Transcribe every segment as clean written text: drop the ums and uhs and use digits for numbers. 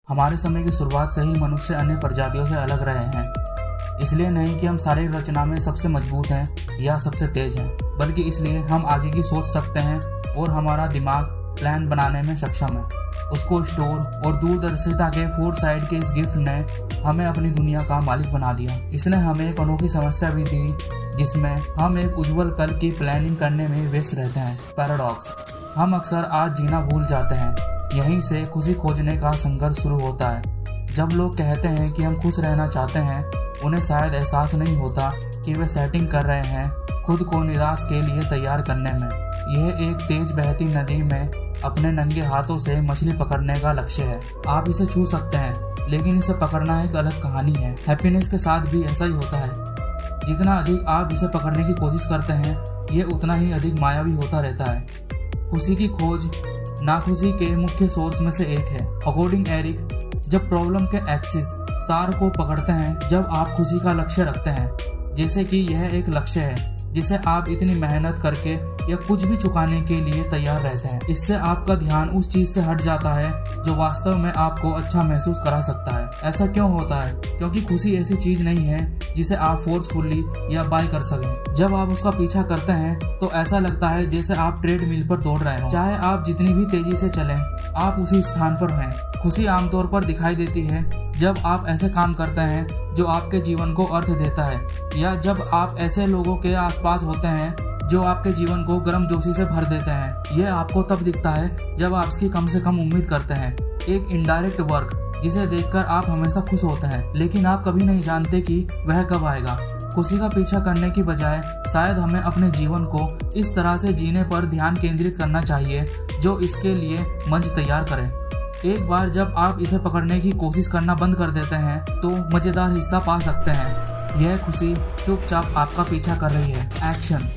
हमारे समय की शुरुआत से ही मनुष्य अन्य प्रजातियों से अलग रहे हैं। इसलिए नहीं कि हम शारीरिक रचना में सबसे मजबूत हैं या सबसे तेज हैं, बल्कि इसलिए हम आगे की सोच सकते हैं और हमारा दिमाग प्लान बनाने में सक्षम है। उसको स्टोर और दूरदर्शिता के फोरसाइट के इस गिफ्ट ने हमें अपनी दुनिया का मालिक बना दिया। इसने हमें एक अनोखी समस्या भी दी जिसमें हम एक उज्जवल कल की प्लानिंग करने में व्यस्त रहते हैं। पैराडॉक्स। हम अक्सर आज जीना भूल जाते हैं। यहीं से खुशी खोजने का संघर्ष शुरू होता है। जब लोग कहते हैं कि हम खुश रहना चाहते हैं, उन्हें शायद एहसास नहीं होता कि वे सेटिंग कर रहे हैं खुद को निराश के लिए तैयार करने में। यह एक तेज बहती नदी में अपने नंगे हाथों से मछली पकड़ने का लक्ष्य है। आप इसे छू सकते हैं, लेकिन इसे पकड़ना एक अलग कहानी है। हैप्पीनेस के साथ भी ऐसा ही होता है। जितना अधिक आप इसे पकड़ने की कोशिश करते हैं, यह उतना ही अधिक मायावी होता रहता है। खुशी की खोज नाखुशी के मुख्य सोर्स में से एक है। अकॉर्डिंग एरिक, जब प्रॉब्लम के एक्सिस सार को पकड़ते हैं, जब आप खुशी का लक्ष्य रखते हैं, जैसे कि यह एक लक्ष्य है जिसे आप इतनी मेहनत करके या कुछ भी चुकाने के लिए तैयार रहते हैं, इससे आपका ध्यान उस चीज से हट जाता है जो वास्तव में आपको अच्छा महसूस करा सकता है। ऐसा क्यों होता है? क्योंकि खुशी ऐसी चीज नहीं है जिसे आप फोर्सफुली या बाय कर सकें। जब आप उसका पीछा करते हैं तो ऐसा लगता है जैसे आप ट्रेडमिल पर दौड़ रहे हो। चाहे आप जितनी भी तेजी से चलें, आप उसी स्थान पर हैं। खुशी आमतौर पर दिखाई देती है जब आप ऐसे काम करते हैं जो आपके जीवन को अर्थ देता है, या जब आप ऐसे लोगों के आसपास होते हैं जो आपके जीवन को गर्मजोशी से भर देते हैं। यह आपको तब दिखता है जब आप इसकी कम से कम उम्मीद करते हैं। एक इनडायरेक्ट वर्क जिसे देखकर आप हमेशा खुश होते हैं, लेकिन आप कभी नहीं जानते कि वह कब आएगा। खुशी का पीछा करने की बजाय शायद हमें अपने जीवन को इस तरह से जीने पर ध्यान केंद्रित करना चाहिए जो इसके लिए मंच तैयार करे। एक बार जब आप इसे पकड़ने की कोशिश करना बंद कर देते हैं तो मजेदार हिस्सा पा सकते हैं। यह खुशी चुपचाप आपका पीछा कर रही है। एक्शन।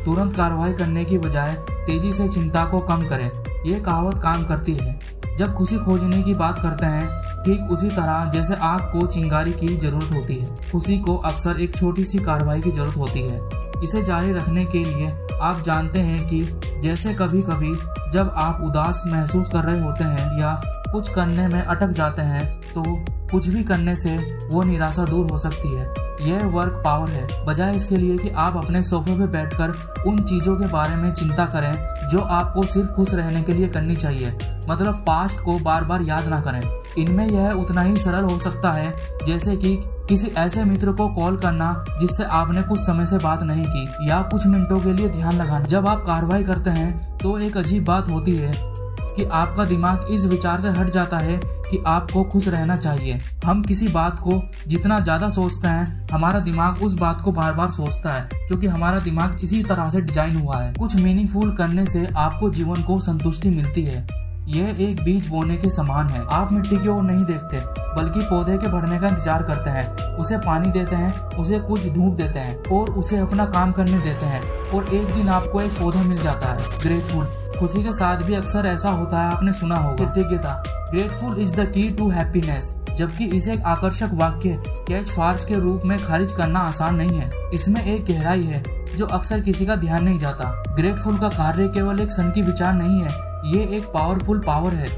तुरंत कार्रवाई करने की बजाय तेजी से चिंता को कम करें। यह कहावत काम करती है। जब खुशी खोजने की बात करते हैं, ठीक उसी तरह जैसे आग को चिंगारी की जरूरत होती है, खुशी को अक्सर एक छोटी सी कार्रवाई की जरूरत होती है। इसे जारी रखने के लिए आप जानते हैं कि जैसे कभी कभी जब आप उदास महसूस कर रहे होते हैं या कुछ करने में अटक जाते हैं, तो कुछ भी करने से वो निराशा दूर हो सकती है। यह वर्क पावर है, बजाय इसके लिए कि आप अपने सोफे पे बैठकर उन चीज़ों के बारे में चिंता करें जो आपको सिर्फ खुश रहने के लिए करनी चाहिए। मतलब पास्ट को बार बार याद ना करें। इनमें यह उतना ही सरल हो सकता है जैसे कि किसी ऐसे मित्र को कॉल करना जिससे आपने कुछ समय से बात नहीं की, या कुछ मिनटों के लिए ध्यान लगाना। जब आप कार्रवाई करते हैं तो एक अजीब बात होती है कि आपका दिमाग इस विचार से हट जाता है कि आपको खुश रहना चाहिए। हम किसी बात को जितना ज्यादा सोचते हैं, हमारा दिमाग उस बात को बार बार सोचता है, क्योंकि हमारा दिमाग इसी तरह से डिजाइन हुआ है। कुछ मीनिंगफुल करने से आपको जीवन को संतुष्टि मिलती है। यह एक बीज बोने के समान है। आप मिट्टी की ओर नहीं देखते, बल्कि पौधे के बढ़ने का इंतजार करते हैं, उसे पानी देते हैं, उसे कुछ धूप देते हैं और उसे अपना काम करने देते हैं, और एक दिन आपको एक पौधा मिल जाता है। ग्रेटफुल। खुशी के साथ भी अक्सर ऐसा होता है, आपने सुना होगा। कृतज्ञता। Grateful is the key to happiness. जबकि इसे एक आकर्षक वाक्य कैच फार्स के रूप में खारिज करना आसान नहीं है। इसमें एक गहराई है जो अक्सर किसी का ध्यान नहीं जाता। ग्रेटफुल का कार्य केवल एक सन की विचार नहीं है, ये एक पावरफुल पावर है।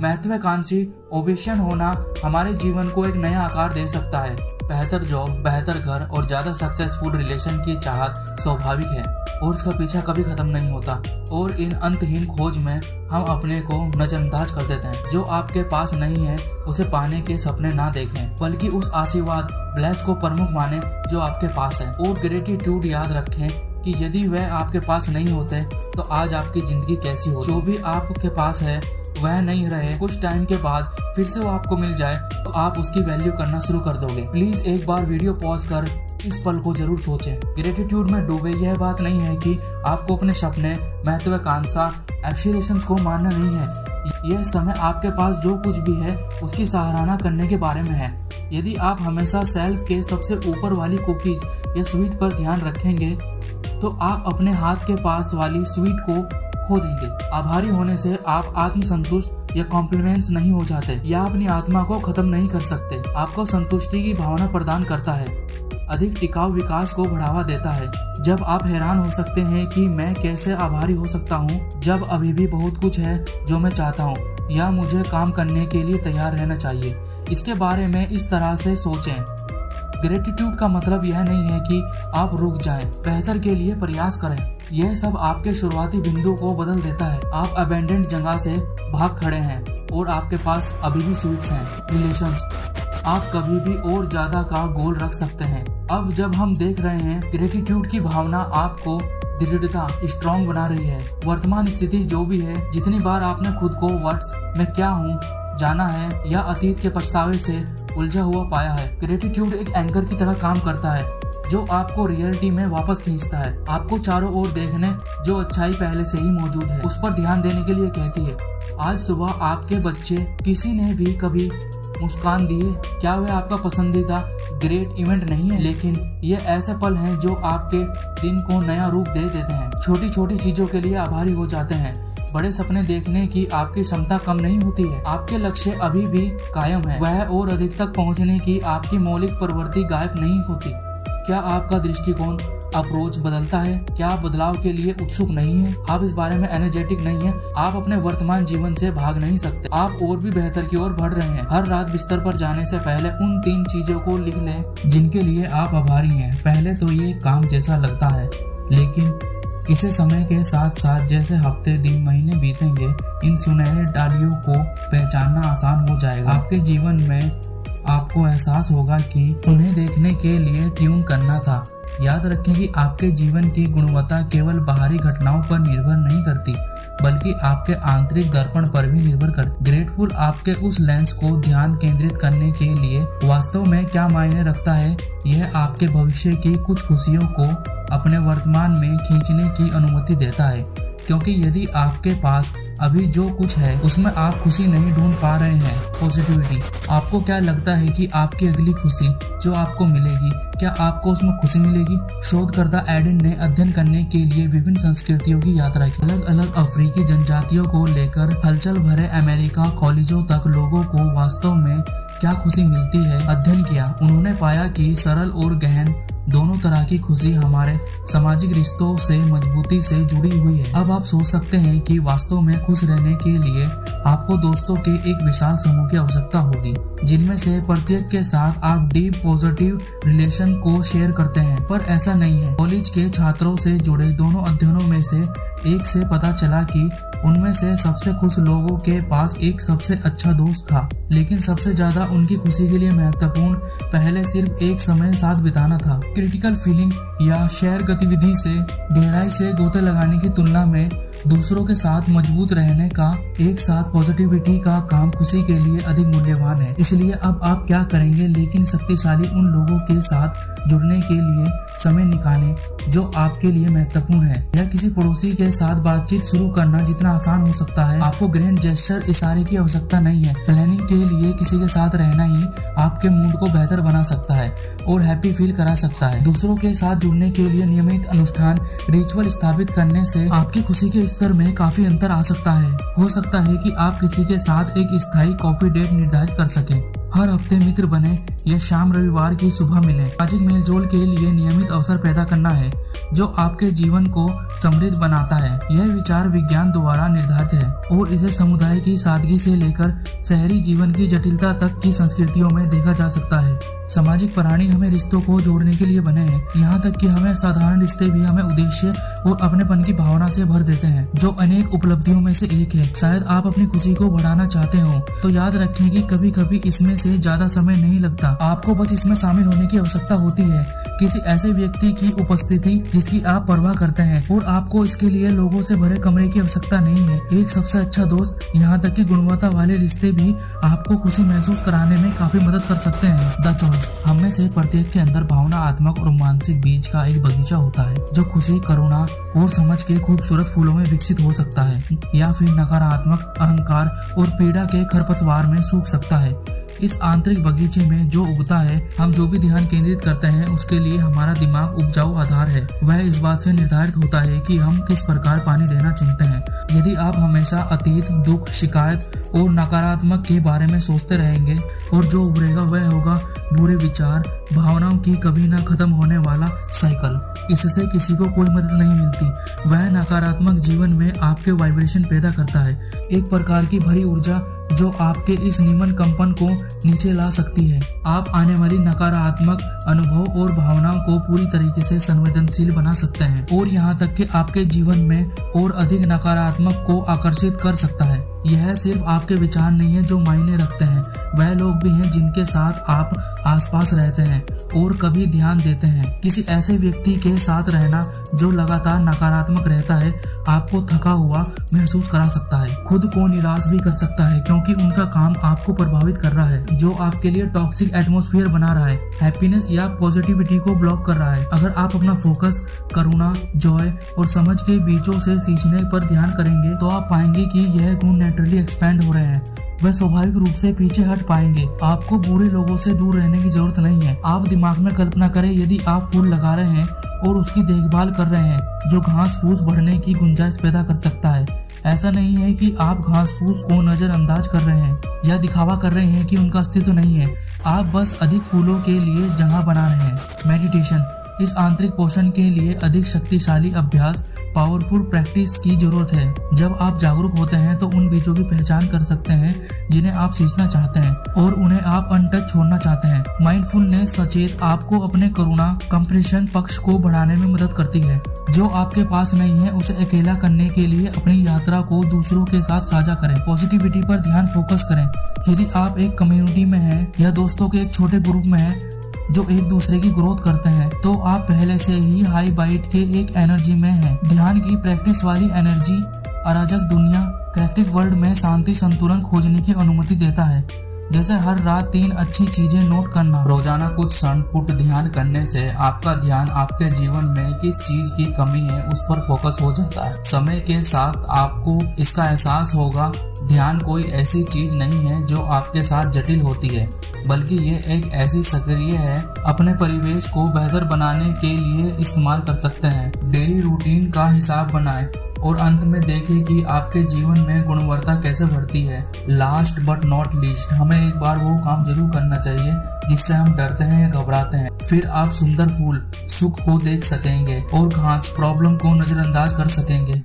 महत्वाकांक्षी ओबिशन होना हमारे जीवन को एक नया आकार दे सकता है। बेहतर जॉब, बेहतर घर और ज्यादा सक्सेसफुल रिलेशन की चाहत स्वाभाविक है और इसका पीछा कभी खत्म नहीं होता। और इन अंतहीन खोज में हम अपने को नजरअंदाज कर देते हैं। जो आपके पास नहीं है उसे पाने के सपने ना देखें, बल्कि उस आशीर्वाद ब्लेस को प्रमुख माने जो आपके पास है। और ग्रेटिट्यूड याद रखें कि यदि वह आपके पास नहीं होते तो आज आपकी जिंदगी कैसी हो। जो भी आपके पास है वह नहीं रहे, कुछ टाइम के बाद फिर से वो आपको मिल जाए तो आप उसकी वैल्यू करना शुरू कर दोगे। प्लीज एक बार वीडियो पॉज कर इस पल को जरूर सोचें। ग्रेटिट्यूड में डूबे। यह बात नहीं है कि आपको अपने सपने, महत्वाकांक्षा, एस्पिरेशंस को मानना नहीं है। यह समय आपके पास जो कुछ भी है उसकी सराहना करने के बारे में है। यदि आप हमेशा सेल्फ के सबसे ऊपर वाली कुकीज या स्वीट पर ध्यान रखेंगे तो आप अपने हाथ के पास वाली स्वीट को खो देंगे। आभारी होने से आप आत्मसंतुष्ट या कॉम्प्लीमेंट्स नहीं हो जाते, या अपनी आत्मा को खत्म नहीं कर सकते। आपको संतुष्टि की भावना प्रदान करता है, अधिक टिकाऊ विकास को बढ़ावा देता है। जब आप हैरान हो सकते हैं कि मैं कैसे आभारी हो सकता हूँ जब अभी भी बहुत कुछ है जो मैं चाहता हूँ, या मुझे काम करने के लिए तैयार रहना चाहिए। इसके बारे में इस तरह से सोचें। ग्रेटिट्यूड का मतलब यह नहीं है कि आप रुक जाएं, बेहतर के लिए प्रयास करें। यह सब आपके शुरुआती बिंदु को बदल देता है। आप अबेंडेंट जगह से भाग खड़े हैं और आपके पास अभी भी स्वीट्स हैं। रिलेशंस, आप कभी भी और ज्यादा का गोल रख सकते हैं। अब जब हम देख रहे हैं, ग्रेटिट्यूड की भावना आपको दृढ़ता स्ट्रॉन्ग बना रही है। वर्तमान स्थिति जो भी है, जितनी बार आपने खुद को वर्ड्स में क्या हूँ जाना है या अतीत के पछतावे से उलझा हुआ पाया है, ग्रेटिट्यूड एक एंकर की तरह काम करता है जो आपको रियलिटी में वापस खींचता है। आपको चारों ओर देखने जो अच्छाई पहले से ही मौजूद है उस पर ध्यान देने के लिए कहती है। आज सुबह आपके बच्चे किसी ने भी कभी मुस्कान दिए? क्या वह आपका पसंदीदा ग्रेट इवेंट नहीं है, लेकिन ये ऐसे पल हैं जो आपके दिन को नया रूप दे देते हैं। छोटी छोटी चीजों के लिए आभारी हो जाते हैं। बड़े सपने देखने की आपकी क्षमता कम नहीं होती है। आपके लक्ष्य अभी भी कायम है। वह और अधिक तक पहुंचने की आपकी मौलिक प्रवृत्ति गायब नहीं होती। क्या आपका दृष्टिकोण अप्रोच बदलता है? क्या आप बदलाव के लिए उत्सुक नहीं है? आप इस बारे में एनर्जेटिक नहीं है? आप अपने वर्तमान जीवन से भाग नहीं सकते। आप और भी बेहतर की ओर बढ़ रहे हैं। हर रात बिस्तर पर जाने से पहले उन 3 चीजों को लिख लें जिनके लिए आप आभारी हैं। पहले तो ये काम जैसा लगता है, लेकिन इसे समय के साथ साथ जैसे हफ्ते दिन महीने बीतेंगे, इन सुनहरे डालियों को पहचानना आसान हो जाएगा। आपके जीवन में आपको एहसास होगा कि उन्हें देखने के लिए ट्यून करना था। याद रखें कि आपके जीवन की गुणवत्ता केवल बाहरी घटनाओं पर निर्भर नहीं करती, बल्कि आपके आंतरिक दर्पण पर भी निर्भर करती। ग्रेटफुल आपके उस लेंस को ध्यान केंद्रित करने के लिए वास्तव में क्या मायने रखता है। यह आपके भविष्य की कुछ खुशियों को अपने वर्तमान में खींचने की अनुमति देता है, क्योंकि यदि आपके पास अभी जो कुछ है उसमें आप खुशी नहीं ढूंढ पा रहे हैं, पॉजिटिविटी, आपको क्या लगता है कि आपकी अगली खुशी जो आपको मिलेगी, क्या आपको उसमें खुशी मिलेगी? शोधकर्ता एडन ने अध्ययन करने के लिए विभिन्न संस्कृतियों की यात्रा की। अलग अलग अफ्रीकी जनजातियों को लेकर हलचल भरे अमेरिका कॉलेजों तक लोगों को वास्तव में क्या खुशी मिलती है अध्ययन किया। उन्होंने पाया कि सरल और गहन दोनों तरह की खुशी हमारे सामाजिक रिश्तों से मजबूती से जुड़ी हुई है। अब आप सोच सकते हैं कि वास्तव में खुश रहने के लिए आपको दोस्तों के एक विशाल समूह की आवश्यकता होगी, जिनमें से प्रत्येक के साथ आप डीप पॉजिटिव रिलेशन को शेयर करते हैं। पर ऐसा नहीं है। कॉलेज के छात्रों से जुड़े दोनों अध्ययनों में से एक से पता चला कि उनमें से सबसे खुश लोगों के पास एक सबसे अच्छा दोस्त था, लेकिन सबसे ज्यादा उनकी खुशी के लिए महत्वपूर्ण पहले सिर्फ एक समय साथ बिताना था। क्रिटिकल फीलिंग या शेयर गतिविधि से गहराई से गोते लगाने की तुलना में दूसरों के साथ मजबूत रहने का एक साथ पॉजिटिविटी का काम खुशी के लिए अधिक मूल्यवान है। इसलिए अब आप क्या करेंगे, लेकिन शक्तिशाली उन लोगों के साथ जुड़ने के लिए समय निकालें जो आपके लिए महत्वपूर्ण है। या किसी पड़ोसी के साथ बातचीत शुरू करना जितना आसान हो सकता है। आपको ग्रैंड जेस्चर इशारे की आवश्यकता नहीं है। प्लानिंग के लिए किसी के साथ रहना ही आपके मूड को बेहतर बना सकता है और हैप्पी फील करा सकता है। दूसरों के साथ जुड़ने के लिए नियमित अनुष्ठान रिचुअल स्थापित करने से आपकी खुशी के स्तर में काफी अंतर आ सकता है। हो सकता है कि आप किसी के साथ एक स्थायी कॉफी डेट निर्धारित कर सकें, हर हफ्ते मित्र बने या शाम रविवार की सुबह मिलें। सामाजिक मेलजोल के लिए नियमित अवसर पैदा करना है जो आपके जीवन को समृद्ध बनाता है। यह विचार विज्ञान द्वारा निर्धारित है और इसे समुदाय की सादगी से लेकर शहरी जीवन की जटिलता तक की संस्कृतियों में देखा जा सकता है। सामाजिक प्राणी हमें रिश्तों को जोड़ने के लिए बने हैं, यहाँ तक कि हमें साधारण रिश्ते भी हमें उद्देश्य और अपनेपन की भावना से भर देते हैं, जो अनेक उपलब्धियों में से एक है। शायद आप अपनी खुशी को बढ़ाना चाहते हो, तो याद रखें कि कभी कभी इसमें से ज्यादा समय नहीं लगता। आपको बस इसमें शामिल होने की आवश्यकता होती है, किसी ऐसे व्यक्ति की उपस्थिति जिसकी आप परवाह करते हैं, और आपको इसके लिए लोगों से भरे कमरे की आवश्यकता नहीं है। एक सबसे अच्छा दोस्त, यहाँ तक कि गुणवत्ता वाले रिश्ते भी आपको खुशी महसूस कराने में काफी मदद कर सकते हैं। द चॉइस, हम में से प्रत्येक के अंदर भावनात्मक और मानसिक बीज का एक बगीचा होता है, जो खुशी, करुणा और समझ के खूबसूरत फूलों में विकसित हो सकता है, या फिर नकारात्मक, अहंकार और पीड़ा के खरपतवार में सूख सकता है। इस आंतरिक बगीचे में जो उगता है, हम जो भी ध्यान केंद्रित करते हैं उसके लिए हमारा दिमाग उपजाऊ आधार है। वह इस बात से निर्धारित होता है कि हम किस प्रकार पानी देना चुनते हैं। यदि आप हमेशा अतीत, दुख, शिकायत और नकारात्मक के बारे में सोचते रहेंगे और जो उभरेगा वह होगा बुरे विचार, भावनाओं की कभी ना खत्म होने वाला साइकिल। इससे किसी को कोई मदद नहीं मिलती। वह नकारात्मक जीवन में आपके वाइब्रेशन पैदा करता है, एक प्रकार की भरी ऊर्जा जो आपके इस नीमन कंपन को नीचे ला सकती है। आप आने वाली नकारात्मक अनुभव और भावनाओं को पूरी तरीके से संवेदनशील बना सकते हैं और यहाँ तक कि आपके जीवन में और अधिक नकारात्मक को आकर्षित कर सकता है। यह सिर्फ आपके विचार नहीं है जो मायने रखते हैं, वह लोग भी हैं जिनके साथ आप आसपास रहते हैं और कभी ध्यान देते हैं। किसी ऐसे व्यक्ति के साथ रहना जो लगातार नकारात्मक रहता है आपको थका हुआ महसूस करा सकता है, खुद को निराश भी कर सकता है क्योंकि उनका काम आपको प्रभावित कर रहा है, जो आपके लिए टॉक्सिक एटमॉस्फेयर बना रहा है, हैप्पीनेस या पॉजिटिविटी को ब्लॉक कर रहा है। अगर आप अपना फोकस करुणा, जॉय और समझ के बीचों से सींचने पर ध्यान करेंगे तो आप पाएंगे कि यह गुण नेचुरली एक्सपैंड हो रहे हैं, वह स्वाभाविक रूप से पीछे हट पाएंगे। आपको बुरे लोगों से दूर रहने की जरूरत नहीं है। आप दिमाग में कल्पना करें यदि आप फूल लगा रहे हैं और उसकी देखभाल कर रहे हैं जो घास फूस बढ़ने की गुंजाइश पैदा कर सकता है। ऐसा नहीं है कि आप घास फूस को नजरअंदाज कर रहे हैं या दिखावा कर रहे हैं कि उनका अस्तित्व नहीं है, आप बस अधिक फूलों के लिए जगह बना रहे हैं। मेडिटेशन, इस आंतरिक पोषण के लिए अधिक शक्तिशाली अभ्यास, पावरफुल प्रैक्टिस की जरूरत है। जब आप जागरूक होते हैं तो उन बीजों की पहचान कर सकते हैं जिन्हें आप सींचना चाहते हैं और उन्हें आप अनटच छोड़ना चाहते हैं। माइंडफुलनेस सचेत आपको अपने करुणा कंप्रेशन पक्ष को बढ़ाने में मदद करती है। जो आपके पास नहीं है उसे अकेला करने के लिए अपनी यात्रा को दूसरों के साथ साझा करें। पॉजिटिविटी पर ध्यान फोकस करें। यदि आप एक कम्युनिटी में हैं या दोस्तों के एक छोटे ग्रुप में हैं जो एक दूसरे की ग्रोथ करते हैं तो आप पहले से ही हाई बाइट के एक एनर्जी में हैं। ध्यान की प्रैक्टिस वाली एनर्जी अराजक दुनिया क्रिएटिव वर्ल्ड में शांति संतुलन खोजने की अनुमति देता है, जैसे हर रात 3 अच्छी चीजें नोट करना। रोजाना कुछ क्षण पुट ध्यान करने से आपका ध्यान आपके जीवन में किस चीज की कमी है उस पर फोकस हो जाता है। समय के साथ आपको इसका एहसास होगा, ध्यान कोई ऐसी चीज नहीं है जो आपके साथ जटिल होती है, बल्कि ये एक ऐसी सक्रिय है अपने परिवेश को बेहतर बनाने के लिए इस्तेमाल कर सकते हैं। डेली रूटीन का हिसाब बनाएं और अंत में देखें कि आपके जीवन में गुणवत्ता कैसे बढ़ती है। लास्ट बट नॉट लीस्ट, हमें एक बार वो काम जरूर करना चाहिए जिससे हम डरते हैं या घबराते हैं। फिर आप सुंदर फूल सुख को देख सकेंगे और घास प्रॉब्लम को नजरअंदाज कर सकेंगे।